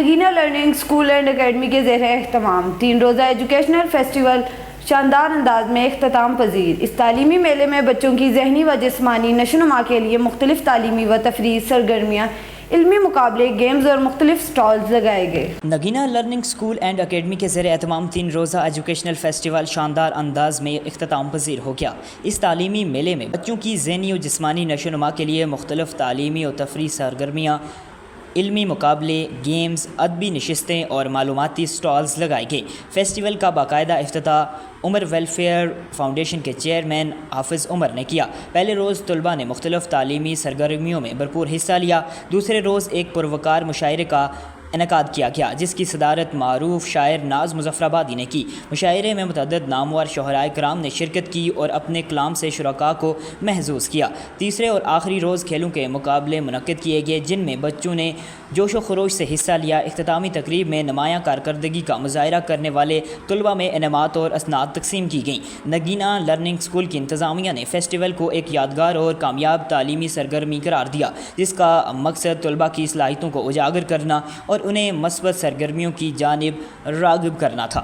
Nageena learning school and academy کے زیر اہتمام 3 روزہ ایجوکیشنل فیسٹیول شاندار انداز میں اختتام پذیر۔ اس تعلیمی میلے میں بچوں کی ذہنی و جسمانی نشوونما کے لیے مختلف تعلیمی و تفریحی سرگرمیاں، علمی مقابلے، گیمز اور مختلف سٹالز لگائے گئے۔ Nageena learning school and academy کے زیر اہتمام 3 روزہ ایجوکیشنل فیسٹیول شاندار انداز میں اختتام پذیر ہو گیا۔ اس تعلیمی میلے میں بچوں کی ذہنی و جسمانی نشوونما کے لیے مختلف تعلیمی اور تفریحی سرگرمیاں، علمی مقابلے، گیمز، ادبی نشستیں اور معلوماتی سٹالز لگائے گئے۔ فیسٹیول کا باقاعدہ افتتاح عمر ویلفیئر فاؤنڈیشن کے چیئرمین حافظ عمر نے کیا۔ پہلے روز طلباء نے مختلف تعلیمی سرگرمیوں میں بھرپور حصہ لیا۔ دوسرے روز ایک پروقار مشاعرے کا انعقاد کیا گیا جس کی صدارت معروف شاعر ناز مظفرآبادی نے کی۔ مشاعرے میں متعدد نامور شعراء کرام نے شرکت کی اور اپنے کلام سے شرکاء کو محظوظ کیا۔ تیسرے اور آخری روز کھیلوں کے مقابلے منعقد کیے گئے جن میں بچوں نے جوش و خروش سے حصہ لیا۔ اختتامی تقریب میں نمایاں کارکردگی کا مظاہرہ کرنے والے طلباء میں انعامات اور اسناد تقسیم کی گئیں۔ نگینہ لرننگ اسکول کی انتظامیہ نے فیسٹیول کو ایک یادگار اور کامیاب تعلیمی سرگرمی قرار دیا جس کا مقصد طلباء کی صلاحیتوں کو اجاگر کرنا اور انہیں مثبت سرگرمیوں کی جانب راغب کرنا تھا۔